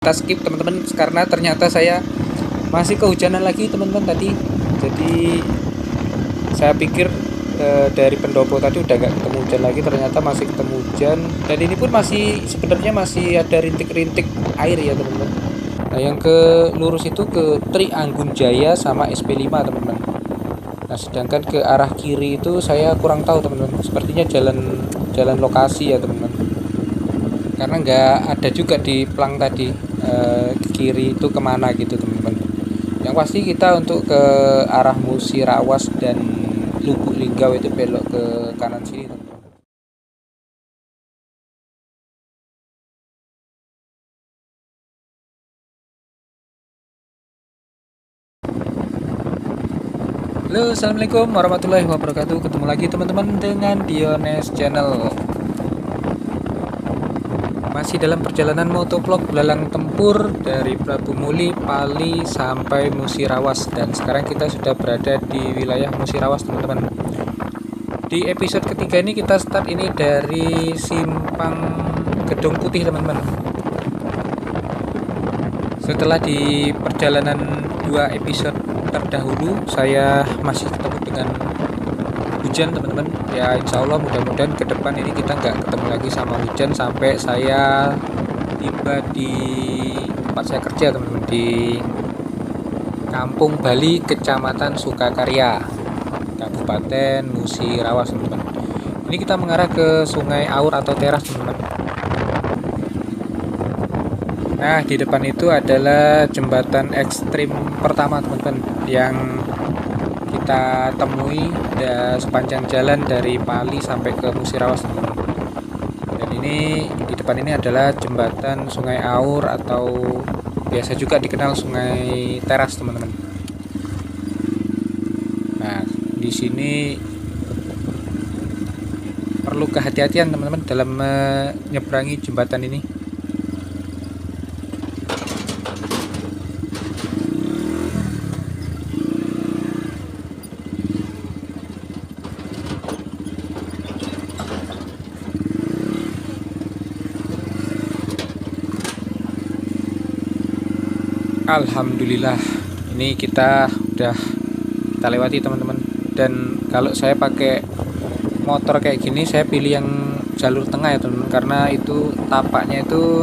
kita skip teman-teman karena ternyata saya masih kehujanan lagi teman-teman tadi. Jadi saya pikir dari pendopo tadi udah nggak ketemu hujan lagi, ternyata masih ketemu hujan. Dan ini pun masih sebenarnya masih ada rintik-rintik air ya teman-teman. Nah yang ke lurus itu ke Tri Anggun Jaya sama SP5 teman-teman. Nah sedangkan ke arah kiri itu saya kurang tahu teman-teman. Sepertinya jalan lokasi ya teman-teman. Karena nggak ada juga di plang tadi ke kiri itu kemana gitu teman-teman. Yang pasti kita untuk ke arah Musirawas dan Lubuk Linggau itu belok ke kanan sini teman-teman. Halo, assalamualaikum warahmatullahi wabarakatuh. Ketemu lagi teman-teman dengan Diones Channel. Masih dalam perjalanan motovlog belalang tempur dari Prabu Muli, Pali sampai Musirawas. Dan sekarang kita sudah berada di wilayah Musirawas teman-teman. Di episode ketiga ini kita start ini dari Simpang Gedung Putih teman-teman. Setelah di perjalanan 2 episode terdahulu saya masih ketemu dengan hujan teman-teman. Ya insya Allah mudah-mudahan ke depan ini kita nggak ketemu lagi sama hujan sampai saya tiba di tempat saya kerja teman-teman, di Kampung Bali, Kecamatan Sukakarya, Kabupaten Musirawas teman-teman. Ini kita mengarah ke Sungai Aur atau Teras teman-teman. Nah di depan itu adalah jembatan ekstrim pertama teman-teman yang kita temui sepanjang jalan dari Pali sampai ke Musirawas teman-teman. Dan ini di depan ini adalah jembatan Sungai Aur atau biasa juga dikenal Sungai Teras teman-teman. Nah di sini perlu kehati-hatian teman-teman dalam menyeberangi jembatan ini. Alhamdulillah ini kita lewati teman-teman. Dan kalau saya pakai motor kayak gini saya pilih yang jalur tengah ya teman-teman, karena itu tapaknya itu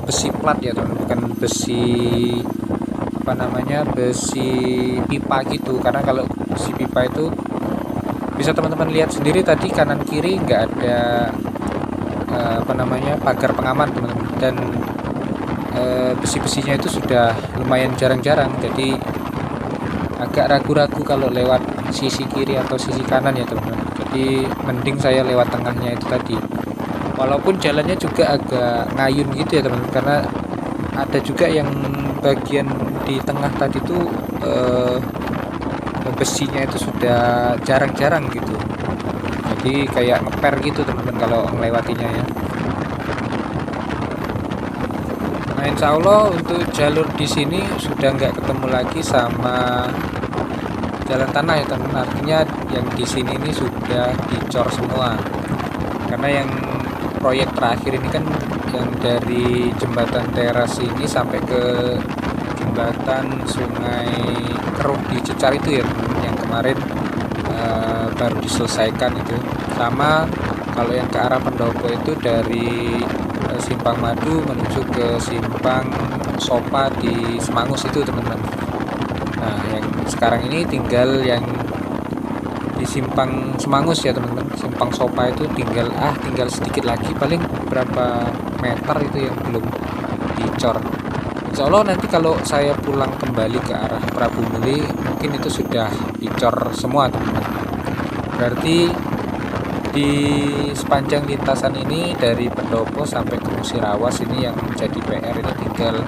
besi plat ya teman-teman, bukan besi besi pipa gitu. Karena kalau besi pipa itu bisa teman-teman lihat sendiri tadi kanan kiri nggak ada pagar pengaman teman-teman, dan besi-besinya itu sudah lumayan jarang-jarang, jadi agak ragu-ragu kalau lewat sisi kiri atau sisi kanan ya teman-teman. Jadi mending saya lewat tengahnya itu tadi, walaupun jalannya juga agak ngayun gitu ya teman-teman, karena ada juga yang bagian di tengah tadi tuh besinya itu sudah jarang-jarang gitu, jadi kayak ngeper gitu teman-teman kalau melewatinya ya. Nah insya Allah untuk jalur di sini sudah nggak ketemu lagi sama jalan tanah ya teman-teman. Artinya yang di sini ini sudah dicor semua. Karena yang proyek terakhir ini kan yang dari jembatan Teras ini sampai ke jembatan Sungai Keruh di Cecar itu ya teman-teman, yang kemarin baru diselesaikan itu. Sama kalau yang ke arah Pendopo itu dari Simpang Madu menuju ke Simpang Sopa di Semangus itu teman-teman. Nah yang sekarang ini tinggal yang di Simpang Semangus ya teman-teman. Simpang Sopa itu tinggal sedikit lagi, paling berapa meter itu yang belum dicor. Insya Allah nanti kalau saya pulang kembali ke arah Prabu Muli mungkin itu sudah dicor semua teman-teman. Berarti di sepanjang lintasan ini dari Pendopo sampai ke Musirawas ini yang menjadi PR ini tinggal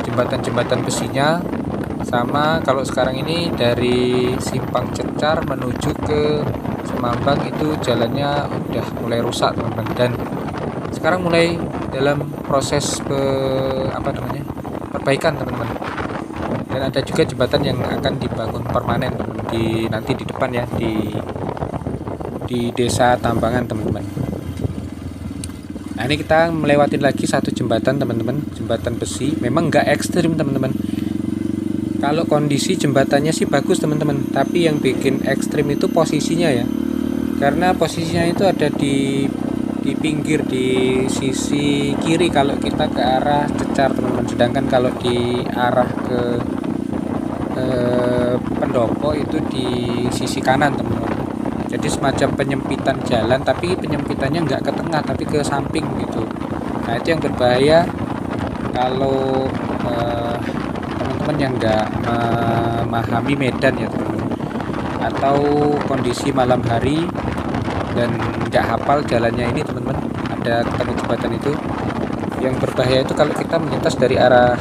jembatan-jembatan besinya. Sama kalau sekarang ini dari Simpang Cecar menuju ke Semambang itu jalannya udah mulai rusak teman-teman, dan sekarang mulai dalam proses perbaikan teman-teman. Dan ada juga jembatan yang akan dibangun permanen nanti di depan ya, di Desa Tambangan teman-teman. Nah, ini kita melewati lagi satu jembatan teman-teman, jembatan besi. Memang nggak ekstrim teman-teman. Kalau kondisi jembatannya sih bagus teman-teman, tapi yang bikin ekstrim itu posisinya ya. Karena posisinya itu ada di pinggir, di sisi kiri kalau kita ke arah Cecar teman-teman. Sedangkan kalau di arah ke pendopo itu di sisi kanan teman-teman. Jadi semacam penyempitan jalan, tapi penyempitannya nggak ke tengah tapi ke samping gitu. Nah, itu yang berbahaya kalau teman-teman yang nggak memahami medan ya teman-teman, atau kondisi malam hari dan nggak hafal jalannya ini teman-teman, ada ketemu jembatan itu. Yang berbahaya itu kalau kita melintas dari arah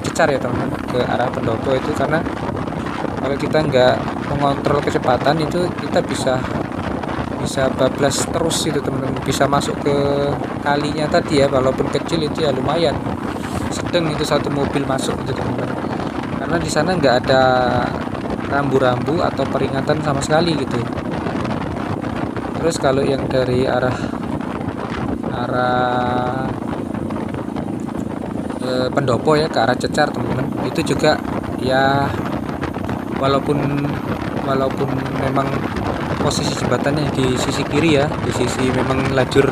Cecar ya teman-teman ke arah pendopo itu, karena kalau kita nggak mengontrol kecepatan itu kita bisa bablas terus itu teman-teman, bisa masuk ke kalinya tadi ya, walaupun kecil itu ya lumayan, sedang itu satu mobil masuk itu teman-teman, karena di sana nggak ada rambu-rambu atau peringatan sama sekali gitu. Terus kalau yang dari arah pendopo ya ke arah Cecar teman-teman, itu juga ya walaupun memang posisi jembatannya di sisi kiri ya, di sisi memang lajur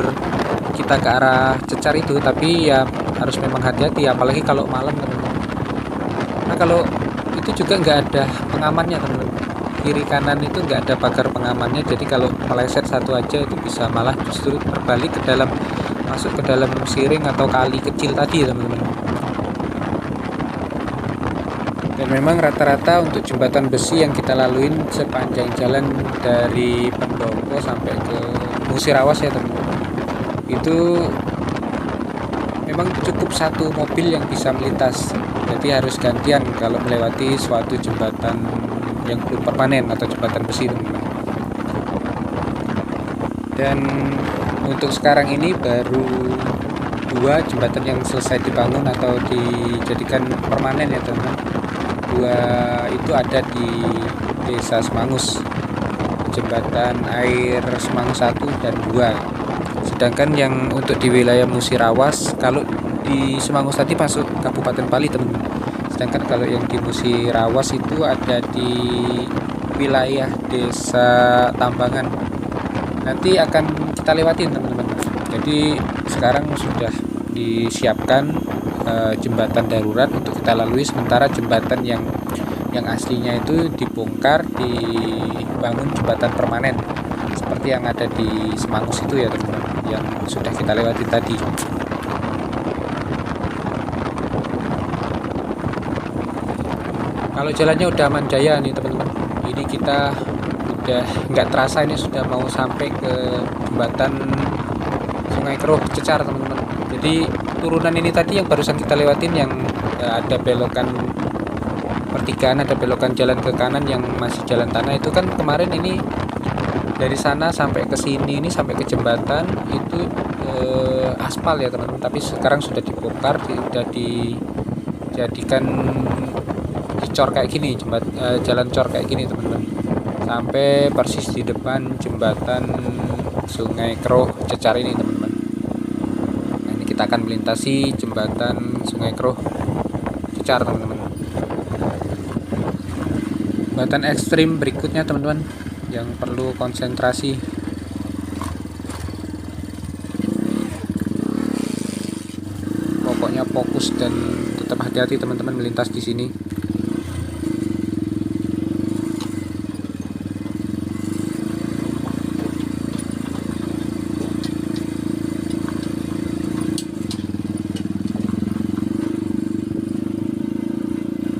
kita ke arah Cecar itu, tapi ya harus memang hati-hati apalagi kalau malam teman-teman. Nah, kalau itu juga nggak ada pengamannya teman-teman, kiri kanan itu nggak ada pagar pengamannya, jadi kalau meleset satu aja itu bisa malah justru terbalik ke dalam, masuk ke dalam siring atau kali kecil tadi teman-teman. Dan memang rata-rata untuk jembatan besi yang kita laluin sepanjang jalan dari Pendopo sampai ke Musirawas ya teman-teman, itu memang cukup satu mobil yang bisa melintas, jadi harus gantian kalau melewati suatu jembatan yang belum permanen atau jembatan besi teman-teman. Dan untuk sekarang ini baru 2 jembatan yang selesai dibangun atau dijadikan permanen ya teman-teman. 2 itu ada di Desa Semangus, jembatan air Semangus 1 dan 2. Sedangkan yang untuk di wilayah Musirawas, kalau di Semangus tadi masuk Kabupaten Pali teman-teman. Sedangkan kalau yang di Musirawas itu ada di wilayah Desa Tambangan. Nanti akan kita lewatin teman-teman. Jadi sekarang sudah disiapkan jembatan darurat untuk kita lalui, sementara jembatan yang aslinya itu dibongkar, dibangun jembatan permanen seperti yang ada di Semangus itu ya teman-teman, yang sudah kita lewati tadi. Kalau jalannya udah aman jaya nih teman-teman, ini kita udah nggak terasa ini sudah mau sampai ke jembatan Sungai Keruh Cecar teman-teman. Jadi turunan ini tadi yang barusan kita lewatin, yang ada belokan pertigaan, ada belokan jalan ke kanan yang masih jalan tanah itu kan, kemarin ini dari sana sampai ke sini, ini sampai ke jembatan itu aspal ya teman-teman, tapi sekarang sudah dibongkar, sudah dijadikan dicor kayak gini, jalan cor kayak gini teman-teman, sampai persis di depan jembatan Sungai Keruh Cecar ini teman-teman. Nah, ini kita akan melintasi jembatan Sungai Keruh Cecar teman-teman. Jembatan ekstrim berikutnya teman-teman yang perlu konsentrasi. Pokoknya fokus dan tetap hati-hati teman-teman melintas di sini.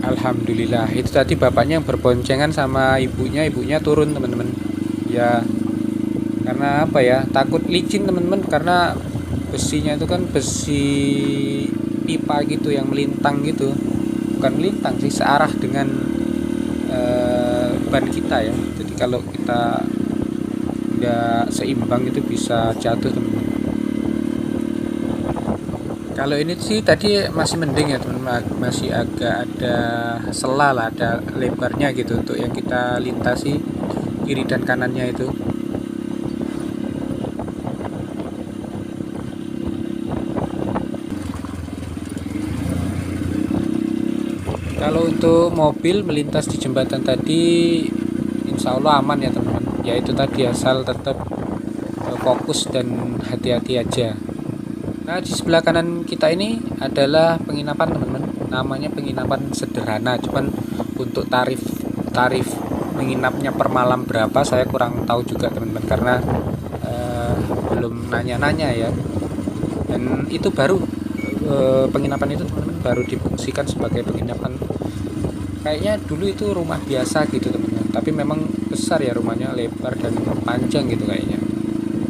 Alhamdulillah, itu tadi bapaknya yang berboncengan sama ibunya turun teman-teman. Ya karena apa ya, takut licin teman-teman, karena besinya itu kan besi pipa gitu yang melintang gitu, bukan melintang sih, searah dengan ban kita ya. Jadi kalau kita nggak seimbang itu bisa jatuh teman-teman. Kalau ini sih tadi masih mending ya teman-teman, masih agak ada sela lah, ada lebarnya gitu untuk yang kita lintasi kiri dan kanannya itu. Kalau untuk mobil melintas di jembatan tadi, insya Allah aman ya teman-teman. Ya itu tadi, asal tetap fokus dan hati-hati aja. Nah, di sebelah kanan kita ini adalah penginapan teman-teman. Namanya penginapan sederhana, cuman untuk tarif menginapnya per malam berapa saya kurang tahu juga teman-teman, karena belum nanya-nanya ya. Dan itu baru penginapan itu teman-teman baru difungsikan sebagai penginapan. Kayaknya dulu itu rumah biasa gitu teman-teman, tapi memang besar ya rumahnya, lebar dan panjang gitu kayaknya.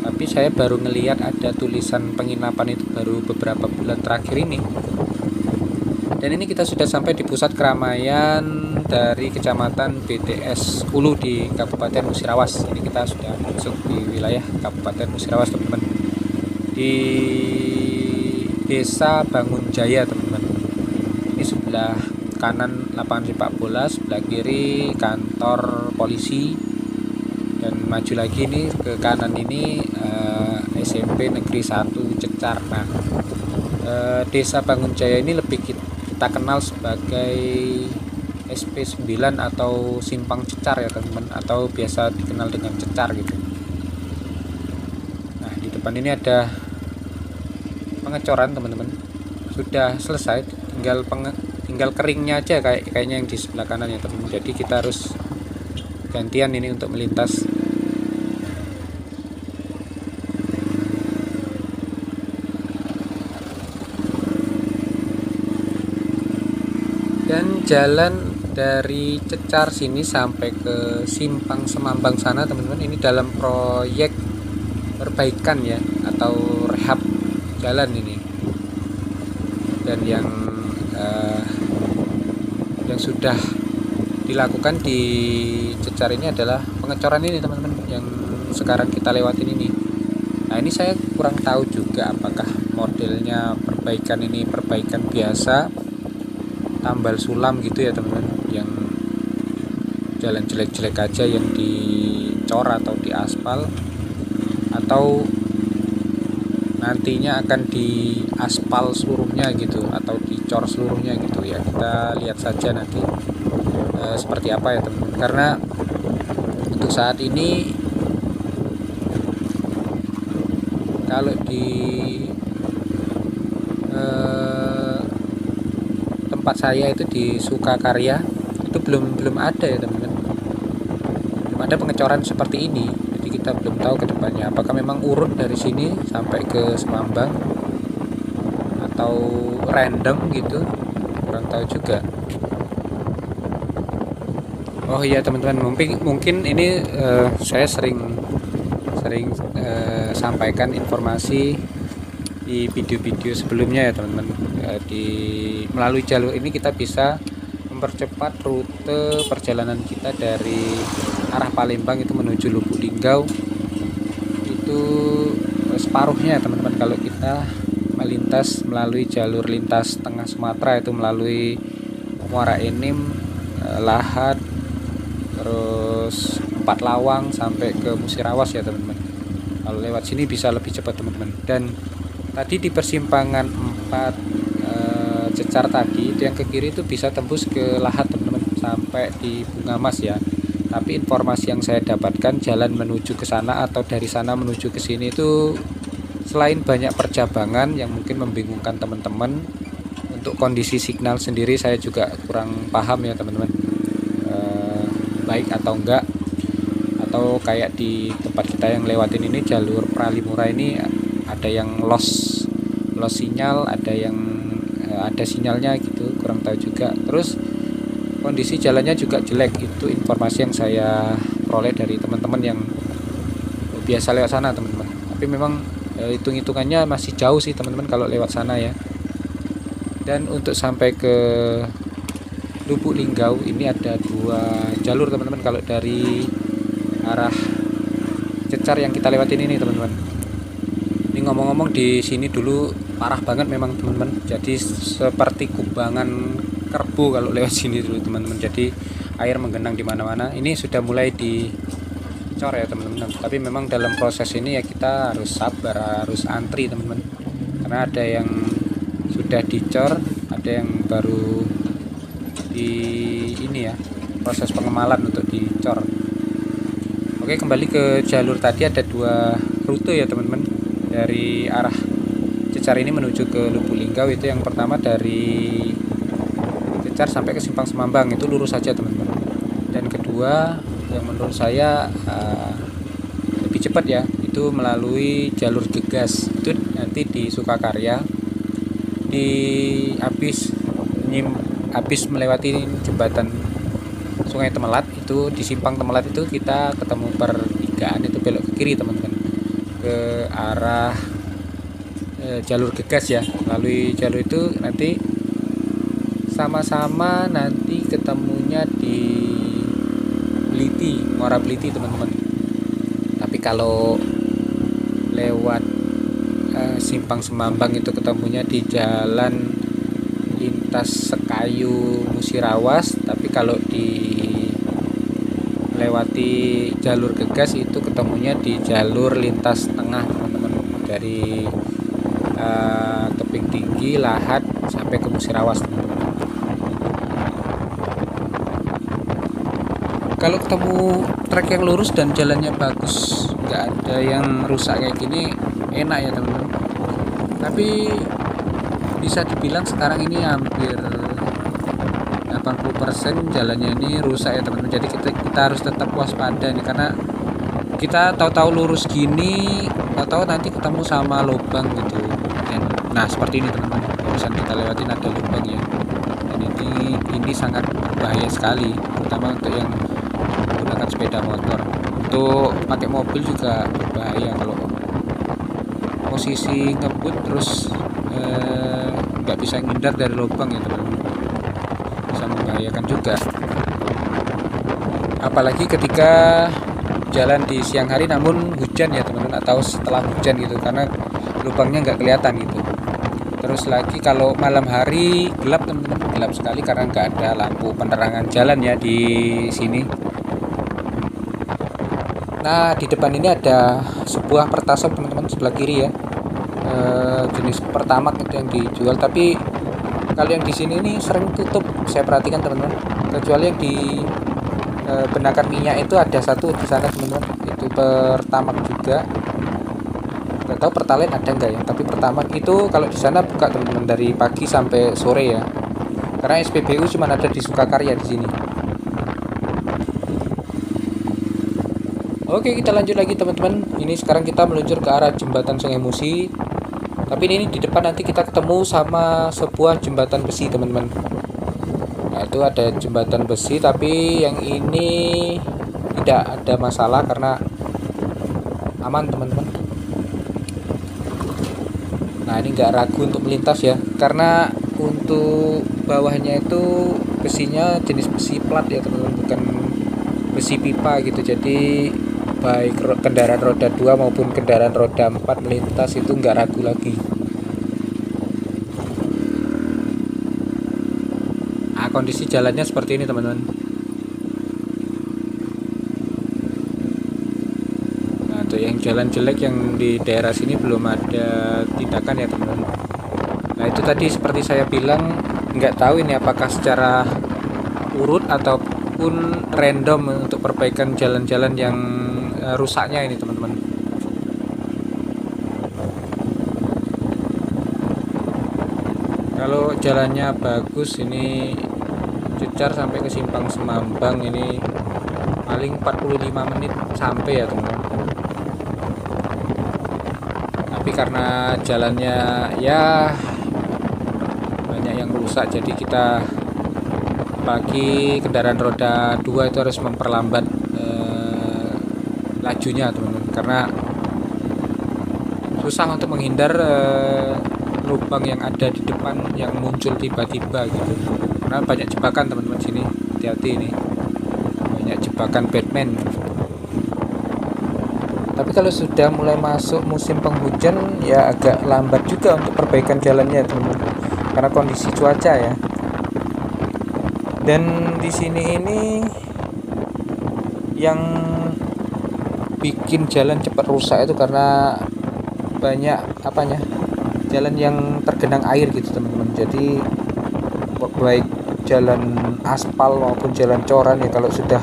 Tapi saya baru ngelihat ada tulisan penginapan itu baru beberapa bulan terakhir ini. Dan ini kita sudah sampai di pusat keramaian dari Kecamatan BTS Ulu di Kabupaten Musirawas. Ini kita sudah masuk di wilayah Kabupaten Musirawas teman-teman, di Desa Bangun Jaya teman-teman. Ini sebelah kanan lapangan sepak bola, sebelah kiri kantor polisi, dan maju lagi nih ke kanan ini SMP Negeri 1 Cecar. Nah, Desa Bangun Jaya ini lebih kita kenal sebagai SP9 atau Simpang Cecar ya teman-teman, atau biasa dikenal dengan Cecar gitu. Nah, di depan ini ada pengecoran teman-teman, sudah selesai, tinggal keringnya aja kayaknya yang di sebelah kanan ya teman-teman. Jadi kita harus gantian ini untuk melintas. Dan jalan dari Cecar sini sampai ke Simpang Semambang sana teman-teman, ini dalam proyek perbaikan ya, atau rehab jalan ini. Dan yang sudah dilakukan di Cecar ini adalah pengecoran ini teman-teman, yang sekarang kita lewatin ini. Nah, ini saya kurang tahu juga apakah modelnya perbaikan ini perbaikan biasa tambal sulam gitu ya teman-teman, yang jalan jelek-jelek aja yang dicor atau diaspal, atau nantinya akan diaspal seluruhnya gitu atau dicor seluruhnya gitu ya. Kita lihat saja nanti seperti apa ya teman-teman, karena untuk saat ini kalau di tempat saya itu di Sukakarya itu belum ada ya teman-teman, belum ada pengecoran seperti ini. Jadi kita belum tahu ke depannya apakah memang urut dari sini sampai ke Semambang atau random gitu, kurang tahu juga. Oh iya teman-teman, mungkin ini saya sering sampaikan informasi di video-video sebelumnya ya teman-teman. Melalui jalur ini kita bisa mempercepat rute perjalanan kita dari arah Palembang itu menuju Lubuk Linggau. Itu separuhnya ya teman-teman kalau kita melintas melalui jalur lintas tengah Sumatera, itu melalui Muara Enim, Lahat, terus Empat Lawang sampai ke Musirawas ya teman-teman. Kalau lewat sini bisa lebih cepat teman-teman. Dan tadi di persimpangan 4 Cecar tadi itu yang ke kiri itu bisa tembus ke Lahat teman-teman sampai di Bunga Mas ya. Tapi informasi yang saya dapatkan jalan menuju ke sana atau dari sana menuju ke sini itu selain banyak percabangan yang mungkin membingungkan teman-teman, untuk kondisi signal sendiri saya juga kurang paham ya teman-teman, baik atau enggak, atau kayak di tempat kita yang lewatin ini jalur Pralimura ini ada yang loss sinyal, ada yang ada sinyalnya gitu, kurang tahu juga. Terus kondisi jalannya juga jelek, itu informasi yang saya peroleh dari teman-teman yang biasa lewat sana teman-teman. Tapi memang hitung-hitungannya masih jauh sih teman-teman kalau lewat sana ya. Dan untuk sampai ke Lubuk Linggau ini ada 2 jalur teman-teman kalau dari arah Cecar yang kita lewatin ini teman-teman. Ini ngomong-ngomong di sini dulu parah banget memang teman-teman. Jadi seperti kubangan kerbau kalau lewat sini dulu teman-teman. Jadi air menggenang di mana-mana. Ini sudah mulai dicor ya teman-teman. Tapi memang dalam proses ini ya kita harus sabar, harus antri teman-teman. Karena ada yang sudah dicor, ada yang baru di ini ya, proses pengemalan untuk dicor. Oke, kembali ke jalur tadi, ada 2 rute ya teman-teman dari arah Cecar ini menuju ke Lubuk Linggau. Itu yang pertama dari Cecar sampai ke Simpang Semambang, itu lurus saja teman-teman. Dan kedua yang menurut saya lebih cepat ya, itu melalui jalur Gegas. Itu nanti di Sukakarya, di habis melewati jembatan Sungai Temelat, itu di Simpang Temelat itu kita ketemu pertigaan, itu belok ke kiri teman-teman, ke arah jalur Gegas ya. Melalui jalur itu nanti sama-sama nanti ketemunya di Bliti, Muara Bliti teman-teman. Tapi kalau lewat Simpang Semambang itu ketemunya di jalan lintas Sekayu Musirawas. Tapi kalau lewati jalur Gegas itu ketemunya di jalur lintas tengah teman-teman, dari Tebing Tinggi, Lahat sampai ke Musirawas teman-teman. Kalau ketemu trek yang lurus dan jalannya bagus, nggak ada yang rusak kayak gini, enak ya teman-teman. Tapi bisa dibilang sekarang ini hampir 80% jalannya ini rusak ya teman-teman. Jadi kita harus tetap waspada nih, karena kita tahu-tahu lurus gini, tahu-tahu nanti ketemu sama lubang gitu. Nah seperti ini teman-teman, barusan kita lewatin ada lubang ya. Dan ini sangat bahaya sekali, terutama untuk yang menggunakan sepeda motor. Untuk pakai mobil juga berbahaya kalau posisi ngebut terus nggak bisa ngindar dari lubang ya teman-teman, bisa membahayakan juga. Apalagi ketika jalan di siang hari namun hujan ya teman-teman, atau setelah hujan gitu, karena lubangnya nggak kelihatan gitu. Terus lagi kalau malam hari gelap teman-teman, gelap sekali karena nggak ada lampu penerangan jalan ya di sini. Nah di depan ini ada sebuah Pertasop teman-teman, sebelah kiri ya, jenis Pertamax itu yang dijual. Tapi kalau yang di sini ini sering tutup, saya perhatikan teman-teman. Kecuali yang di Benakan Minyak itu ada satu di sana teman-teman, itu Pertamax juga. Nggak tahu Pertalite ada enggak ya, tapi Pertamax itu kalau di sana buka teman-teman dari pagi sampai sore ya, karena SPBU cuma ada di Sukakarya di sini. Oke, kita lanjut lagi teman-teman. Ini sekarang kita meluncur ke arah jembatan Sungai Musi. Tapi ini di depan nanti kita ketemu sama sebuah jembatan besi teman-teman. Nah itu ada jembatan besi, tapi yang ini tidak ada masalah karena aman teman-teman. Nah ini nggak ragu untuk melintas ya, karena untuk bawahnya itu besinya jenis besi plat ya teman-teman, bukan besi pipa gitu. Jadi baik kendaraan roda 2 maupun kendaraan roda 4 melintas itu nggak ragu lagi. Nah, kondisi jalannya seperti ini teman-teman. Nah untuk yang jalan jelek yang di daerah sini belum ada tindakan ya teman-teman. Nah itu tadi seperti saya bilang, nggak tahu ini apakah secara urut ataupun random untuk perbaikan jalan-jalan yang rusaknya ini teman-teman. Kalau jalannya bagus ini Cecar sampai ke Simpang Semambang ini paling 45 menit sampai ya teman-teman. Tapi karena jalannya ya banyak yang rusak, jadi kita bagi kendaraan roda 2 itu harus memperlambat lajunya teman-teman, karena susah untuk menghindar lubang yang ada di depan yang muncul tiba-tiba gitu. Karena banyak jebakan teman-teman sini, hati-hati ini, banyak jebakan Batman. Tapi kalau sudah mulai masuk musim penghujan ya agak lambat juga untuk perbaikan jalannya teman-teman, karena kondisi cuaca ya. Dan di sini ini yang bikin jalan cepat rusak itu karena banyak jalan yang tergenang air gitu teman-teman. Jadi baik jalan aspal maupun jalan coran ya, kalau sudah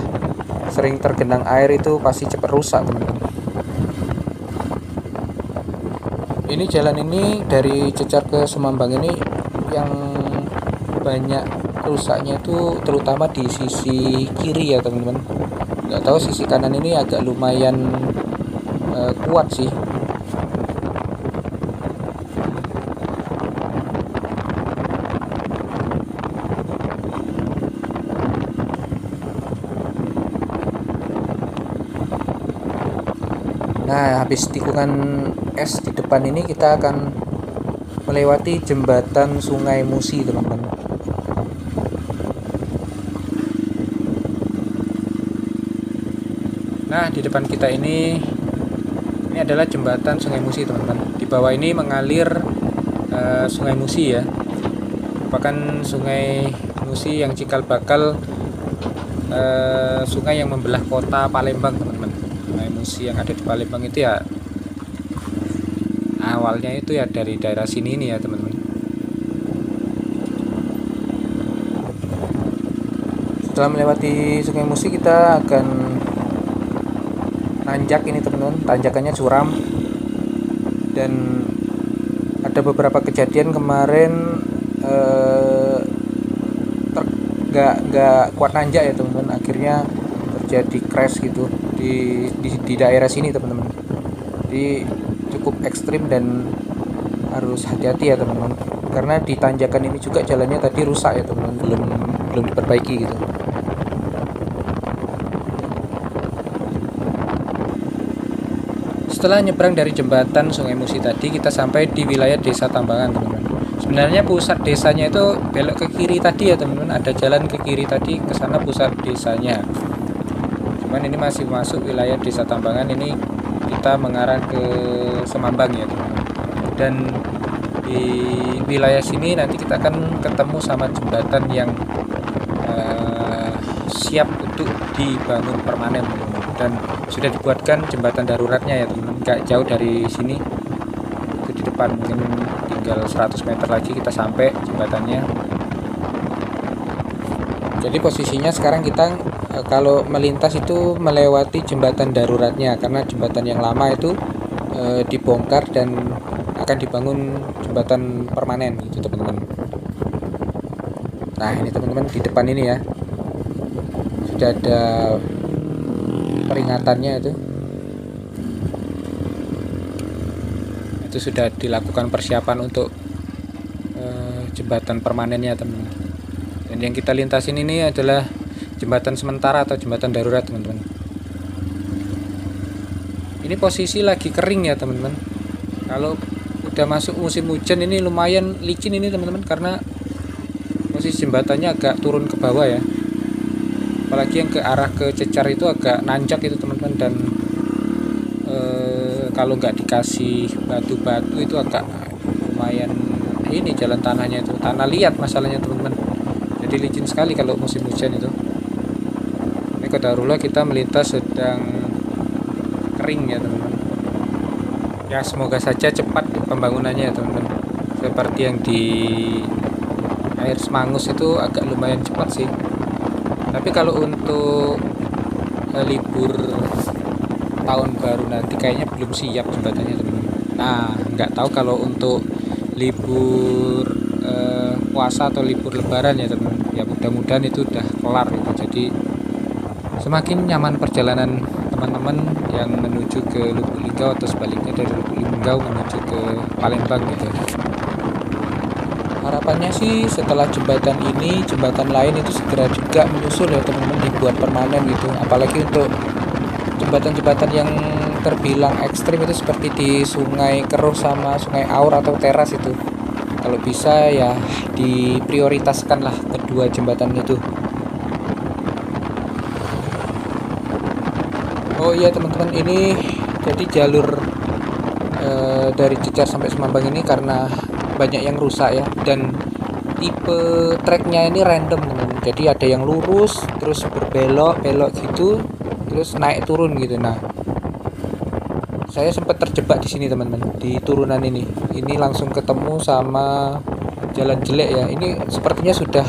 sering tergenang air itu pasti cepat rusak teman-teman. Ini jalan ini dari Cecar ke Semambang ini yang banyak rusaknya itu terutama di sisi kiri ya teman-teman. Nggak tahu sisi kanan ini agak lumayan kuat sih. Nah, habis tikungan es di depan ini kita akan melewati jembatan Sungai Musi, teman-teman. Nah, di depan kita ini adalah jembatan Sungai Musi, teman-teman. Di bawah ini mengalir Sungai Musi ya. Merupakan Sungai Musi yang cikal bakal sungai yang membelah kota Palembang, teman-teman. Musi yang ada di Palembang itu ya awalnya itu ya dari daerah sini nih ya teman-teman. Setelah melewati Sungai Musi kita akan nanjak ini teman-teman, tanjakannya curam dan ada beberapa kejadian kemarin nggak kuat nanjak ya teman-teman, akhirnya terjadi crash gitu di daerah sini teman-teman. Jadi cukup ekstrim dan harus hati-hati ya teman-teman, karena di tanjakan ini juga jalannya tadi rusak ya teman-teman, belum diperbaiki gitu. Setelah nyebrang dari jembatan Sungai Musi tadi, kita sampai di wilayah Desa Tambangan teman-teman. Sebenarnya pusat desanya itu belok ke kiri tadi ya teman-teman, ada jalan ke kiri tadi, ke sana pusat desanya. Cuman ini masih masuk wilayah Desa Tambangan, ini kita mengarah ke Semambang ya teman-teman. Dan di wilayah sini nanti kita akan ketemu sama jembatan yang siap untuk dibangun permanen teman-teman. Dan sudah dibuatkan jembatan daruratnya ya teman-teman, gak jauh dari sini, itu di depan, mungkin tinggal 100 meter lagi kita sampai jembatannya. Jadi posisinya sekarang kita kalau melintas itu melewati jembatan daruratnya, karena jembatan yang lama itu dibongkar dan akan dibangun jembatan permanen gitu teman-teman. Nah ini teman-teman di depan ini ya sudah ada peringatannya, itu sudah dilakukan persiapan untuk jembatan permanennya teman-teman. Dan yang kita lintasin ini adalah jembatan sementara atau jembatan darurat teman-teman. Ini posisi lagi kering ya teman-teman. Kalau udah masuk musim hujan ini lumayan licin ini teman-teman, karena posisi jembatannya agak turun ke bawah ya. Apalagi yang ke arah ke Cecar itu agak nanjak itu teman-teman, dan kalau nggak dikasih batu-batu itu agak lumayan ini jalan tanahnya itu, tanah liat masalahnya teman-teman. Jadi licin sekali kalau musim hujan itu. Qadarullah kita melintas sedang kering ya teman-teman. Ya semoga saja cepat pembangunannya ya teman-teman. Seperti yang di air Semangus itu agak lumayan cepat sih. Tapi kalau untuk libur tahun baru nanti kayaknya belum siap jembatannya teman-teman. Nah nggak tahu kalau untuk libur puasa atau libur lebaran ya teman-teman. Ya mudah-mudahan itu udah kelar gitu. Jadi semakin nyaman perjalanan teman-teman yang menuju ke Lubuk Linggau atau sebaliknya dari Lubuk Linggau menuju ke Palembang gitu. Harapannya sih setelah jembatan ini, jembatan lain itu segera juga menyusul ya teman-teman, dibuat permanen gitu. Apalagi untuk jembatan-jembatan yang terbilang ekstrim itu seperti di Sungai Keruh sama Sungai Aur atau Teras itu. Kalau bisa ya diprioritaskan lah kedua jembatan itu. Oh iya teman-teman, ini jadi jalur dari Cecar sampai Semambang ini karena banyak yang rusak ya, dan tipe treknya ini random teman-teman. Jadi ada yang lurus terus berbelok gitu, terus naik turun gitu. Nah saya sempat terjebak di sini teman-teman, di turunan ini langsung ketemu sama jalan jelek ya. Ini sepertinya sudah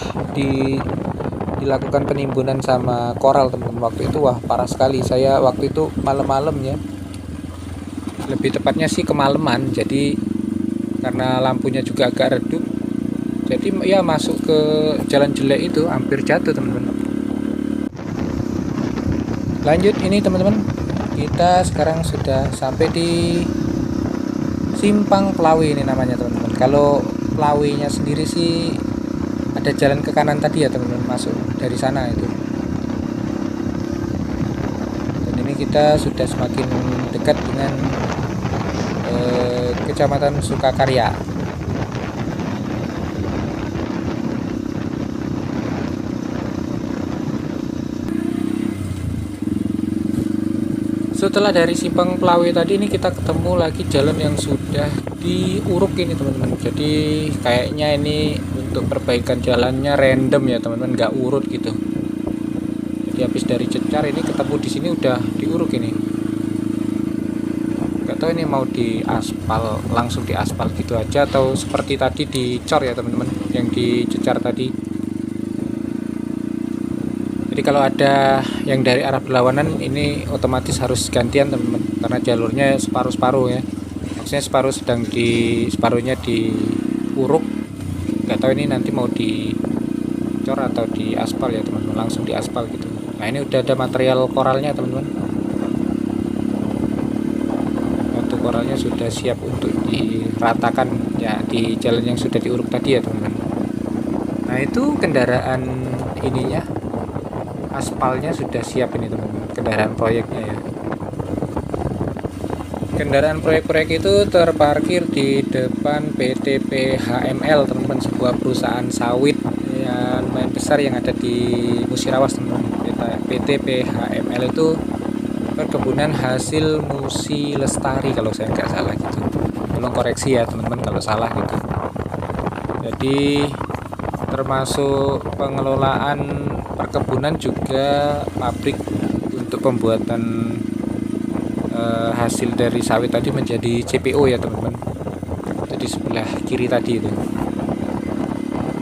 dilakukan penimbunan sama koral teman-teman. Waktu itu wah parah sekali, saya waktu itu malam-malam ya, lebih tepatnya sih kemalaman. Jadi karena lampunya juga agak redup, jadi ya masuk ke jalan jelek itu, hampir jatuh teman-teman. Lanjut ini teman-teman, kita sekarang sudah sampai di Simpang Pelawi ini namanya teman-teman. Kalau Pelawinya sendiri sih ada jalan ke kanan tadi ya teman-teman, masuk dari sana itu. Dan ini kita sudah semakin dekat dengan Kecamatan Sukakarya. Setelah dari Simpang Pelawi tadi, ini kita ketemu lagi jalan yang sudah diuruk ini teman-teman. Jadi kayaknya ini untuk perbaikan jalannya random ya teman-teman, nggak urut gitu. Jadi habis dari cecar ini ketemu di sini udah diuruk ini. Nggak tahu ini mau diaspal, langsung diaspal gitu aja atau seperti tadi dicor ya teman-teman, yang dicecar tadi. Jadi kalau ada yang dari arah berlawanan ini otomatis harus gantian teman-teman, karena jalurnya separuh-separuh ya. Maksudnya separuhnya diuruk. Nggak tahu ini nanti mau dicor atau diaspal ya teman-teman, langsung diaspal gitu. Nah ini udah ada material koralnya teman-teman. Batu koralnya sudah siap untuk diratakan ya di jalan yang sudah diuruk tadi ya teman-teman. Nah itu kendaraan ininya, aspalnya sudah siap ini teman-teman, kendaraan proyeknya ya. Kendaraan proyek-proyek itu terparkir di depan PT PHML teman-teman, sebuah perusahaan sawit yang lumayan besar yang ada di Musirawas teman-teman. PT PHML itu Perkebunan Hasil Musi Lestari kalau saya nggak salah gitu. Tolong koreksi ya teman-teman kalau salah gitu. Jadi termasuk pengelolaan perkebunan juga pabrik untuk pembuatan hasil dari sawit tadi menjadi CPO ya teman-teman. Jadi sebelah kiri tadi itu.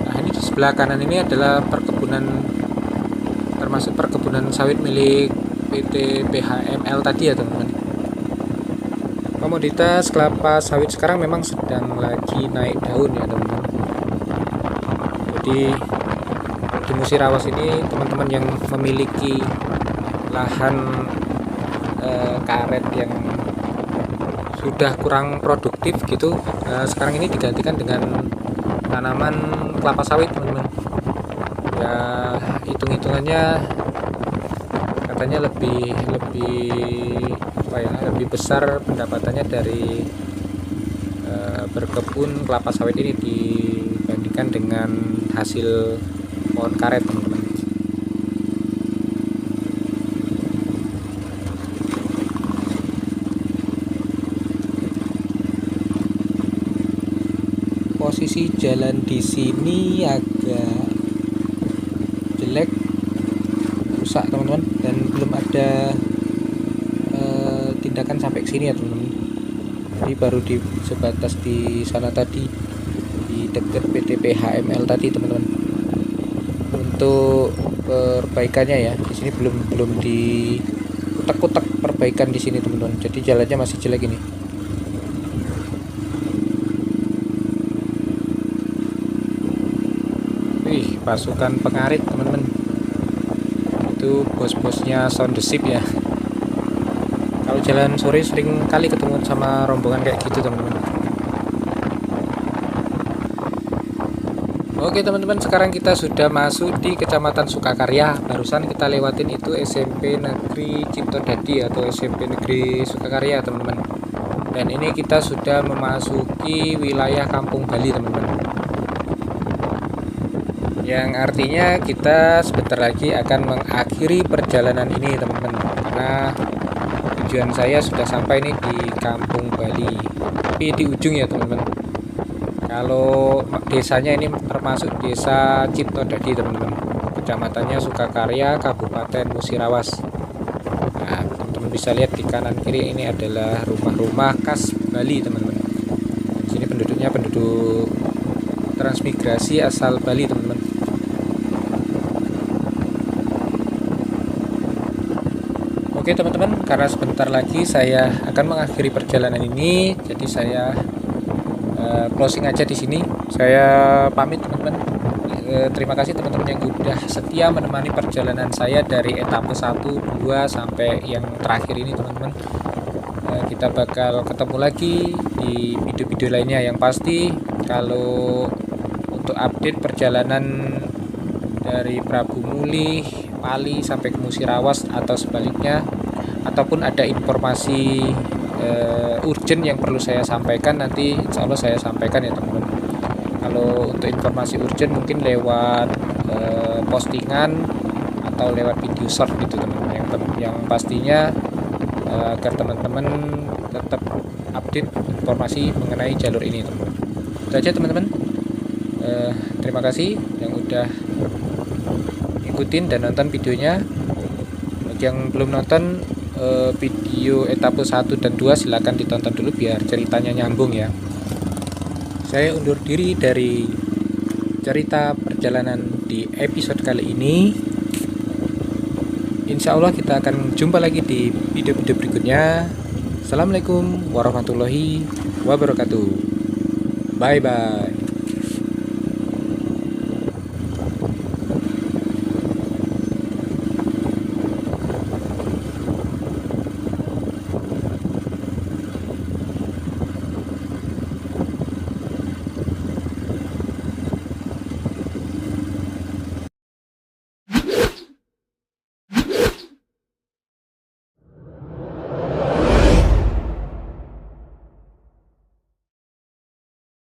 Nah ini di sebelah kanan ini adalah perkebunan, termasuk perkebunan sawit milik PT PHML tadi ya teman-teman. Komoditas kelapa sawit sekarang memang sedang lagi naik daun ya teman-teman. Jadi di Musirawas ini teman-teman yang memiliki lahan karet yang sudah kurang produktif gitu, sekarang ini digantikan dengan tanaman kelapa sawit teman-teman. Ya hitung-hitungannya katanya lebih apa ya, lebih besar pendapatannya dari berkebun kelapa sawit ini dibandingkan dengan hasil pohon karet teman-teman. Posisi jalan di sini agak jelek, rusak teman-teman, dan belum ada tindakan sampai ke sini ya teman-teman. Ini baru di sebatas di sana tadi, di dekat PT PHML tadi teman-teman. Untuk perbaikannya ya di sini belum di kutek-kutek perbaikan di sini teman-teman. Jadi jalannya masih jelek ini. Wih, pasukan pengarit teman-teman. Itu bos-bosnya Sound the Ship ya. Kalau jalan sore sering kali ketemu sama rombongan kayak gitu teman-teman. Oke teman-teman, sekarang kita sudah masuk di Kecamatan Sukakarya. Barusan kita lewatin itu SMP Negeri Cipto Dadi atau SMP Negeri Sukakarya teman-teman. Dan ini kita sudah memasuki wilayah Kampung Bali teman-teman. Yang artinya kita sebentar lagi akan mengakhiri perjalanan ini teman-teman, karena tujuan saya sudah sampai nih di Kampung Bali, tapi di ujung ya teman-teman. Kalau desanya ini termasuk desa Cipto Dadi teman-teman, kecamatannya Sukakarya, Kabupaten Musirawas. Nah teman-teman bisa lihat di kanan kiri ini adalah rumah-rumah khas Bali teman-teman. Di sini penduduknya penduduk transmigrasi asal Bali, teman-teman. Oke teman-teman, karena sebentar lagi saya akan mengakhiri perjalanan ini, jadi saya closing aja di sini. Saya pamit teman-teman. Terima kasih teman-teman yang udah setia menemani perjalanan saya dari etape 1, 2 sampai yang terakhir ini, teman-teman. Kita bakal ketemu lagi di video-video lainnya. Yang pasti kalau untuk update perjalanan dari Prabu Mulih, Pali sampai ke Musirawas atau sebaliknya, ataupun ada informasi urgent yang perlu saya sampaikan, nanti insya Allah saya sampaikan ya teman-teman. Kalau untuk informasi urgent mungkin lewat postingan atau lewat video short gitu teman-teman, yang pastinya agar teman-teman tetap update informasi mengenai jalur ini teman-teman. Itu aja teman-teman. Terima kasih yang udah ikutin dan nonton videonya. Bagi yang belum nonton video etape 1 dan 2, silahkan ditonton dulu biar ceritanya nyambung ya. Saya undur diri dari cerita perjalanan di episode kali ini. Insya Allah kita akan jumpa lagi di video-video berikutnya. Assalamualaikum warahmatullahi wabarakatuh. Bye bye.